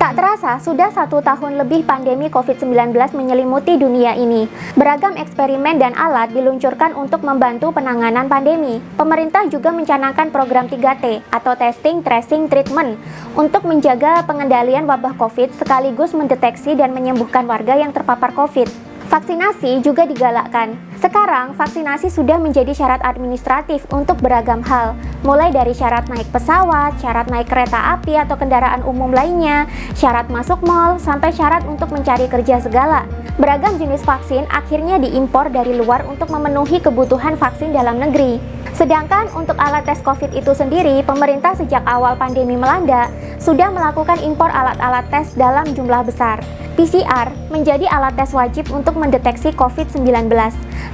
Tak terasa, sudah 1 tahun lebih pandemi COVID-19 menyelimuti dunia ini. Beragam eksperimen dan alat diluncurkan untuk membantu penanganan pandemi. Pemerintah juga mencanangkan program 3T atau Testing, Tracing, Treatment untuk menjaga pengendalian wabah COVID sekaligus mendeteksi dan menyembuhkan warga yang terpapar COVID. Vaksinasi juga digalakkan. Sekarang, vaksinasi sudah menjadi syarat administratif untuk beragam hal, mulai dari syarat naik pesawat, syarat naik kereta api atau kendaraan umum lainnya, syarat masuk mal, sampai syarat untuk mencari kerja segala. Beragam jenis vaksin akhirnya diimpor dari luar untuk memenuhi kebutuhan vaksin dalam negeri. Sedangkan untuk alat tes COVID itu sendiri, pemerintah sejak awal pandemi melanda sudah melakukan impor alat-alat tes dalam jumlah besar. PCR menjadi alat tes wajib untuk mendeteksi COVID-19.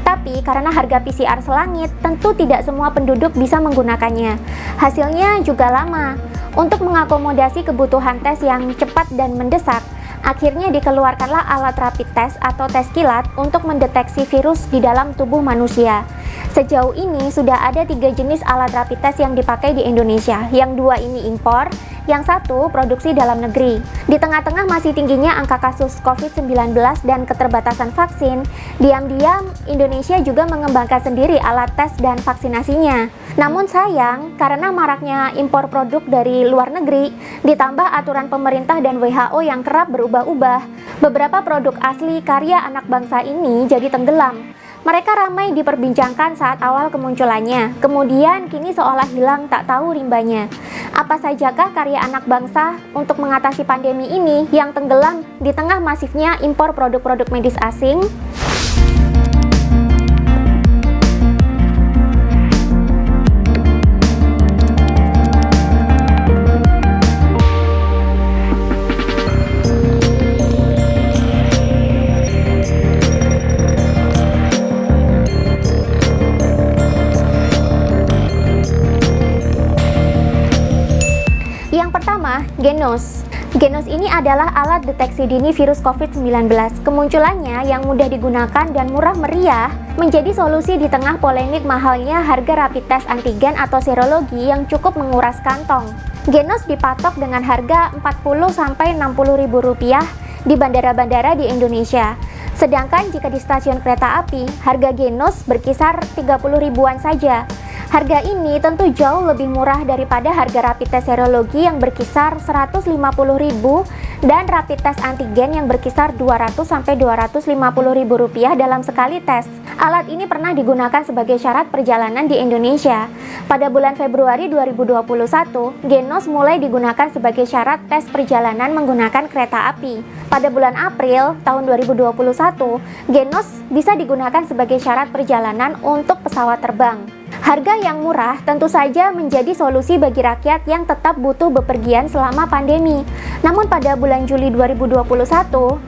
Tapi karena harga PCR selangit, tentu tidak semua penduduk bisa menggunakannya. Hasilnya juga lama. Untuk mengakomodasi kebutuhan tes yang cepat dan mendesak, akhirnya dikeluarkanlah alat rapid test atau tes kilat untuk mendeteksi virus di dalam tubuh manusia. Sejauh ini sudah ada 3 jenis alat rapid test yang dipakai di Indonesia. Yang 2 ini impor, yang 1 produksi dalam negeri. Di tengah-tengah masih tingginya angka kasus COVID-19 dan keterbatasan vaksin, diam-diam Indonesia juga mengembangkan sendiri alat tes dan vaksinasinya. Namun sayang, karena maraknya impor produk dari luar negeri, ditambah aturan pemerintah dan WHO yang kerap berubah-ubah, beberapa produk asli karya anak bangsa ini jadi tenggelam. Mereka ramai diperbincangkan saat awal kemunculannya, kemudian kini seolah hilang tak tahu rimbanya. Apa sajakah karya anak bangsa untuk mengatasi pandemi ini yang tenggelam di tengah masifnya impor produk-produk medis asing? Yang pertama, Genos. Genos ini adalah alat deteksi dini virus COVID-19. Kemunculannya yang mudah digunakan dan murah meriah menjadi solusi di tengah polemik mahalnya harga rapid test antigen atau serologi yang cukup menguras kantong. Genos dipatok dengan harga Rp40.000–Rp60.000 di bandara-bandara di Indonesia. Sedangkan jika di stasiun kereta api, harga Genos berkisar 30 ribuan saja. Harga ini tentu jauh lebih murah daripada harga rapid test serologi yang berkisar Rp150.000 dan rapid test antigen yang berkisar Rp200–250.000 dalam sekali tes. Alat ini pernah digunakan sebagai syarat perjalanan di Indonesia. Pada bulan Februari 2021, Genos mulai digunakan sebagai syarat tes perjalanan menggunakan kereta api. Pada bulan April tahun 2021, Genos bisa digunakan sebagai syarat perjalanan untuk pesawat terbang. Harga yang murah tentu saja menjadi solusi bagi rakyat yang tetap butuh bepergian selama pandemi. Namun pada bulan Juli 2021,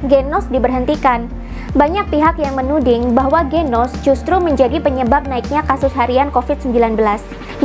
Genos diberhentikan. Banyak pihak yang menuding bahwa Genos justru menjadi penyebab naiknya kasus harian COVID-19.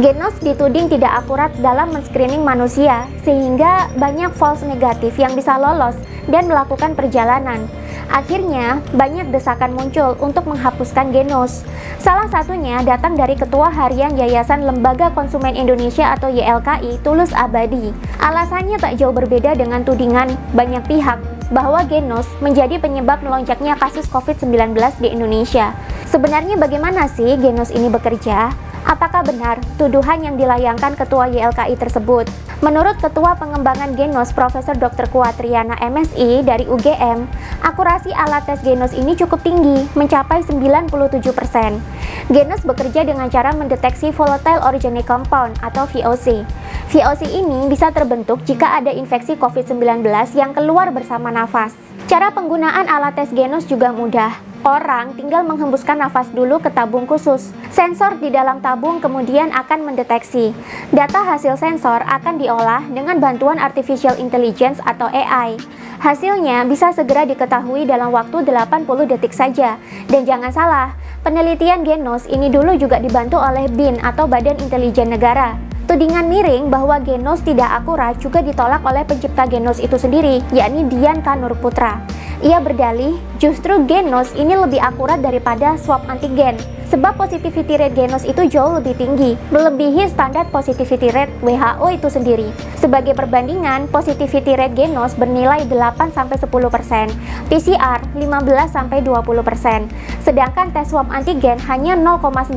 Genos dituding tidak akurat dalam men-screening manusia, sehingga banyak false negatif yang bisa lolos dan melakukan perjalanan. Akhirnya, banyak desakan muncul untuk menghapuskan Genos. Salah satunya datang dari Ketua Harian Yayasan Lembaga Konsumen Indonesia atau YLKI, Tulus Abadi. Alasannya tak jauh berbeda dengan tudingan banyak pihak bahwa Genos menjadi penyebab melonjaknya kasus COVID-19 di Indonesia. Sebenarnya bagaimana sih Genos ini bekerja? Apakah benar tuduhan yang dilayangkan Ketua YLKI tersebut? Menurut Ketua Pengembangan Genos Profesor Dr. Kuatriana MSI dari UGM, akurasi alat tes Genos ini cukup tinggi, mencapai 97%. Genos bekerja dengan cara mendeteksi Volatile Organic Compound atau VOC. VOC ini bisa terbentuk jika ada infeksi COVID-19 yang keluar bersama nafas. Cara penggunaan alat tes Genos juga mudah. Orang tinggal menghembuskan nafas dulu ke tabung khusus. Sensor di dalam tabung kemudian akan mendeteksi. Data hasil sensor akan diolah dengan bantuan Artificial Intelligence atau AI. Hasilnya bisa segera diketahui dalam waktu 80 detik saja. Dan jangan salah, penelitian Genos ini dulu juga dibantu oleh BIN atau Badan Intelijen Negara. Tudingan miring bahwa Genos tidak akurat juga ditolak oleh pencipta Genos itu sendiri, yakni Dian Kanurputra. Ia berdalih, justru Genos ini lebih akurat daripada swab antigen. Sebab positivity rate Genos itu jauh lebih tinggi, melebihi standar positivity rate WHO itu sendiri. Sebagai perbandingan, positivity rate Genos bernilai 8-10%, PCR 15-20%, sedangkan tes swab antigen hanya 0,9%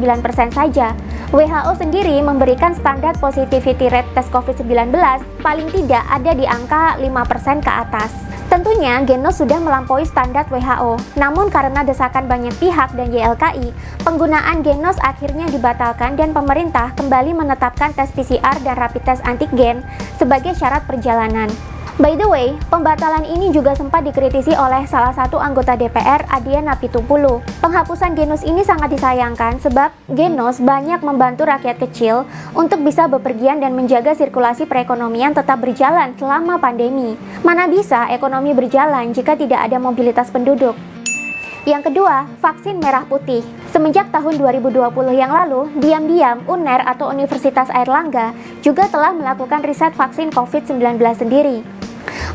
saja. WHO sendiri memberikan standar positivity rate tes COVID-19 paling tidak ada di angka 5% ke atas. Tentunya Genos sudah melampaui standar WHO, namun karena desakan banyak pihak dan YLKI, penggunaan Genos akhirnya dibatalkan dan pemerintah kembali menetapkan tes PCR dan rapid test antigen sebagai syarat perjalanan. By the way, pembatalan ini juga sempat dikritisi oleh salah satu anggota DPR, Adian Apitupulu. Penghapusan Genos ini sangat disayangkan sebab Genos banyak membantu rakyat kecil untuk bisa bepergian dan menjaga sirkulasi perekonomian tetap berjalan selama pandemi. Mana bisa ekonomi berjalan jika tidak ada mobilitas penduduk? Yang kedua, vaksin merah putih. Semenjak tahun 2020 yang lalu, diam-diam UNER atau Universitas Airlangga juga telah melakukan riset vaksin COVID-19 sendiri.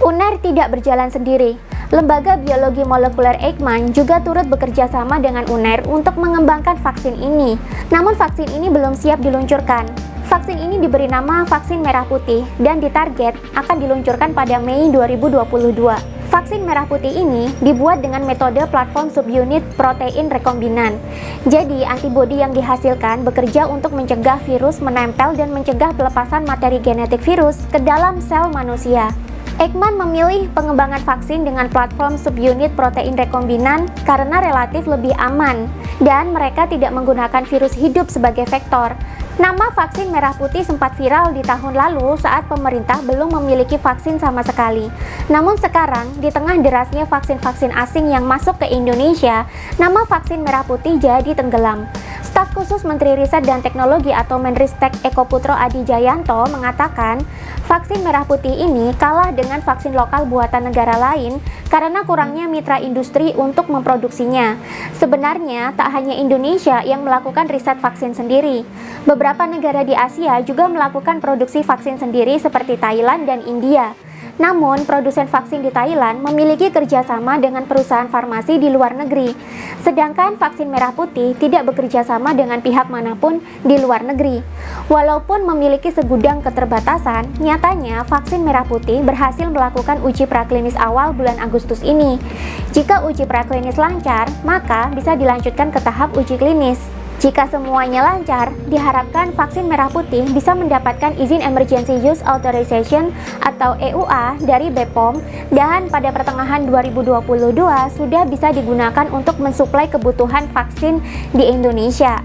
UNER tidak berjalan sendiri. Lembaga Biologi Molekuler Eijkman juga turut bekerja sama dengan UNER untuk mengembangkan vaksin ini. Namun vaksin ini belum siap diluncurkan. Vaksin ini diberi nama vaksin merah putih dan ditarget akan diluncurkan pada Mei 2022. Vaksin merah putih ini dibuat dengan metode platform subunit protein rekombinan. Jadi, antibodi yang dihasilkan bekerja untuk mencegah virus menempel dan mencegah pelepasan materi genetik virus ke dalam sel manusia. Eijkman memilih pengembangan vaksin dengan platform subunit protein rekombinan karena relatif lebih aman dan mereka tidak menggunakan virus hidup sebagai vektor. Nama vaksin merah putih sempat viral di tahun lalu saat pemerintah belum memiliki vaksin sama sekali. Namun sekarang, di tengah derasnya vaksin-vaksin asing yang masuk ke Indonesia, nama vaksin merah putih jadi tenggelam. Staf khusus Menteri Riset dan Teknologi atau Menristek Eko Putro Adi Jayanto mengatakan, vaksin merah putih ini kalah dengan vaksin lokal buatan negara lain karena kurangnya mitra industri untuk memproduksinya. Sebenarnya, tak hanya Indonesia yang melakukan riset vaksin sendiri. Beberapa negara di Asia juga melakukan produksi vaksin sendiri seperti Thailand dan India. Namun, produsen vaksin di Thailand memiliki kerjasama dengan perusahaan farmasi di luar negeri. Sedangkan vaksin merah putih tidak bekerja sama dengan pihak manapun di luar negeri. Walaupun memiliki segudang keterbatasan, nyatanya vaksin merah putih berhasil melakukan uji praklinis awal bulan Agustus ini. Jika uji praklinis lancar, maka bisa dilanjutkan ke tahap uji klinis. Jika semuanya lancar, diharapkan vaksin merah putih bisa mendapatkan izin Emergency Use Authorization atau EUA dari BPOM dan pada pertengahan 2022 sudah bisa digunakan untuk mensuplai kebutuhan vaksin di Indonesia.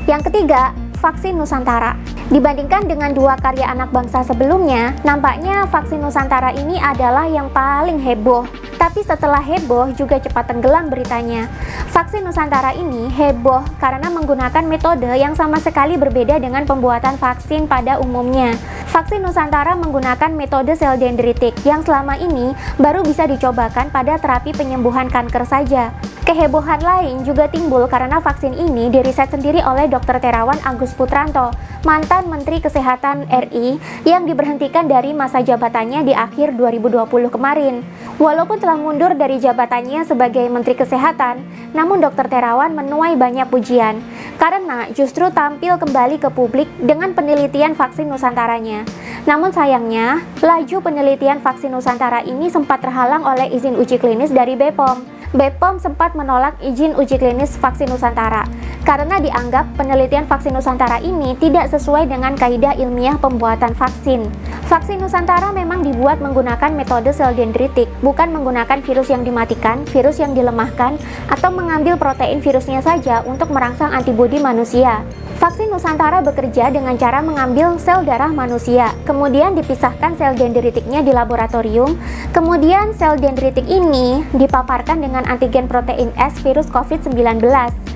Yang ketiga, vaksin Nusantara. Dibandingkan dengan dua karya anak bangsa sebelumnya, nampaknya vaksin Nusantara ini adalah yang paling heboh. Tapi setelah heboh juga cepat tenggelam beritanya. Vaksin Nusantara ini heboh karena menggunakan metode yang sama sekali berbeda dengan pembuatan vaksin pada umumnya. Vaksin Nusantara menggunakan metode sel dendritik yang selama ini baru bisa dicobakan pada terapi penyembuhan kanker saja. Kehebohan lain juga timbul karena vaksin ini diriset sendiri oleh Dr. Terawan Agus Putranto, mantan Menteri Kesehatan RI yang diberhentikan dari masa jabatannya di akhir 2020 kemarin. Walaupun telah mundur dari jabatannya sebagai Menteri Kesehatan, namun Dr. Terawan menuai banyak pujian karena justru tampil kembali ke publik dengan penelitian vaksin Nusantaranya. Namun sayangnya, laju penelitian vaksin Nusantara ini sempat terhalang oleh izin uji klinis dari BPOM. BPOM sempat menolak izin uji klinis vaksin Nusantara karena dianggap penelitian vaksin Nusantara ini tidak sesuai dengan kaidah ilmiah pembuatan vaksin. Vaksin Nusantara memang dibuat menggunakan metode sel dendritik, bukan menggunakan virus yang dimatikan, virus yang dilemahkan, atau mengambil protein virusnya saja untuk merangsang antibodi manusia. Vaksin Nusantara bekerja dengan cara mengambil sel darah manusia, kemudian dipisahkan sel dendritiknya di laboratorium, kemudian sel dendritik ini dipaparkan dengan antigen protein S virus COVID-19.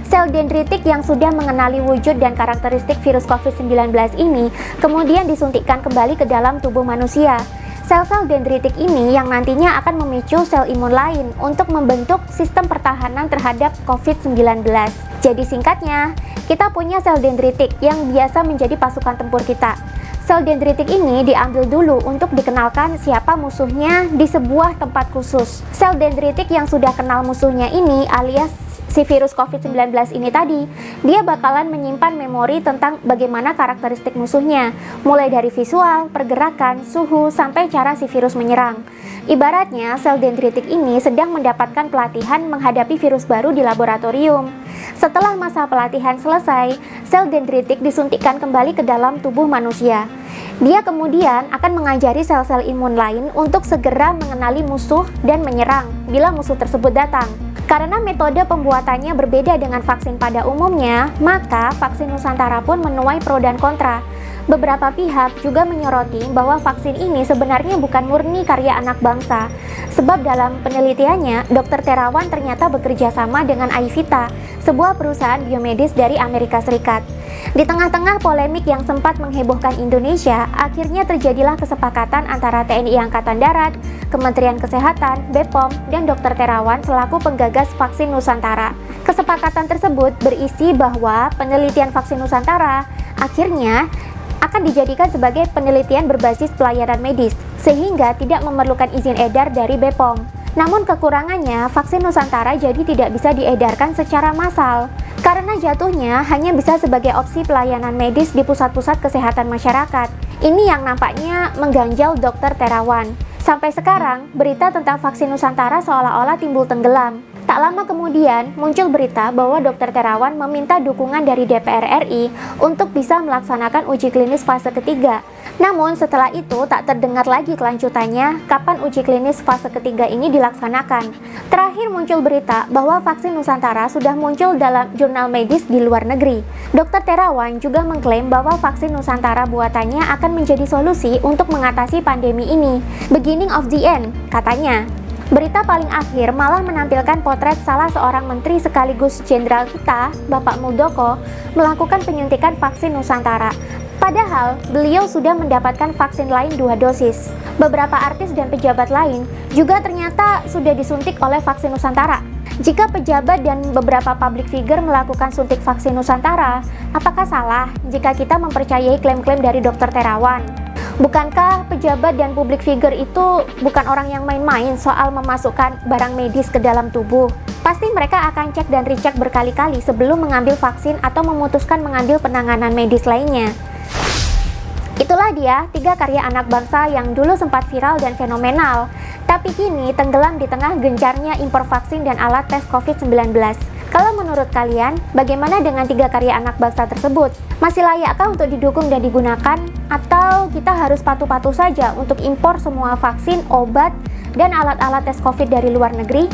Sel dendritik yang sudah mengenali wujud dan karakteristik virus COVID-19 ini kemudian disuntikkan kembali ke dalam tubuh manusia. Sel-sel dendritik ini yang nantinya akan memicu sel imun lain untuk membentuk sistem pertahanan terhadap COVID-19. Jadi singkatnya, kita punya sel dendritik yang biasa menjadi pasukan tempur kita. Sel dendritik ini diambil dulu untuk dikenalkan siapa musuhnya di sebuah tempat khusus. Sel dendritik yang sudah kenal musuhnya ini alias si virus COVID-19 ini tadi, dia bakalan menyimpan memori tentang bagaimana karakteristik musuhnya, mulai dari visual, pergerakan, suhu, sampai cara si virus menyerang. Ibaratnya, sel dendritik ini sedang mendapatkan pelatihan menghadapi virus baru di laboratorium. Setelah masa pelatihan selesai, sel dendritik disuntikkan kembali ke dalam tubuh manusia. Dia kemudian akan mengajari sel-sel imun lain untuk segera mengenali musuh dan menyerang bila musuh tersebut datang. Karena metode pembuatannya berbeda dengan vaksin pada umumnya, maka vaksin Nusantara pun menuai pro dan kontra. Beberapa pihak juga menyoroti bahwa vaksin ini sebenarnya bukan murni karya anak bangsa, sebab dalam penelitiannya, Dr. Terawan ternyata bekerja sama dengan Aivita, sebuah perusahaan biomedis dari Amerika Serikat. Di tengah-tengah polemik yang sempat menghebohkan Indonesia, akhirnya terjadilah kesepakatan antara TNI Angkatan Darat, Kementerian Kesehatan, BPOM, dan Dr. Terawan selaku penggagas vaksin Nusantara. Kesepakatan tersebut berisi bahwa penelitian vaksin Nusantara akhirnya akan dijadikan sebagai penelitian berbasis pelayanan medis, sehingga tidak memerlukan izin edar dari BPOM. Namun kekurangannya, vaksin Nusantara jadi tidak bisa diedarkan secara massal, karena jatuhnya hanya bisa sebagai opsi pelayanan medis di pusat-pusat kesehatan masyarakat. Ini yang nampaknya mengganjal Dr. Terawan. Sampai sekarang, berita tentang vaksin Nusantara seolah-olah timbul tenggelam. Tak lama kemudian, muncul berita bahwa Dr. Terawan meminta dukungan dari DPR RI untuk bisa melaksanakan uji klinis fase ketiga. Namun setelah itu tak terdengar lagi kelanjutannya kapan uji klinis fase ketiga ini dilaksanakan. Terakhir muncul berita bahwa vaksin Nusantara sudah muncul dalam jurnal medis di luar negeri. Dr. Terawan juga mengklaim bahwa vaksin Nusantara buatannya akan menjadi solusi untuk mengatasi pandemi ini. Beginning of the end, katanya. Berita paling akhir malah menampilkan potret salah seorang menteri sekaligus jenderal kita, Bapak Muldoko, melakukan penyuntikan vaksin Nusantara. Padahal, beliau sudah mendapatkan vaksin lain 2 dosis. Beberapa artis dan pejabat lain juga ternyata sudah disuntik oleh vaksin Nusantara. Jika pejabat dan beberapa public figure melakukan suntik vaksin Nusantara, apakah salah jika kita mempercayai klaim-klaim dari Dr. Terawan? Bukankah pejabat dan public figure itu bukan orang yang main-main soal memasukkan barang medis ke dalam tubuh? Pasti mereka akan cek dan recheck berkali-kali sebelum mengambil vaksin atau memutuskan mengambil penanganan medis lainnya. Itulah dia 3 karya anak bangsa yang dulu sempat viral dan fenomenal, tapi kini tenggelam di tengah gencarnya impor vaksin dan alat tes COVID-19. Kalau menurut kalian, bagaimana dengan 3 karya anak bangsa tersebut? Masih layakkah untuk didukung dan digunakan? Atau kita harus patuh-patuh saja untuk impor semua vaksin, obat, dan alat-alat tes COVID dari luar negeri?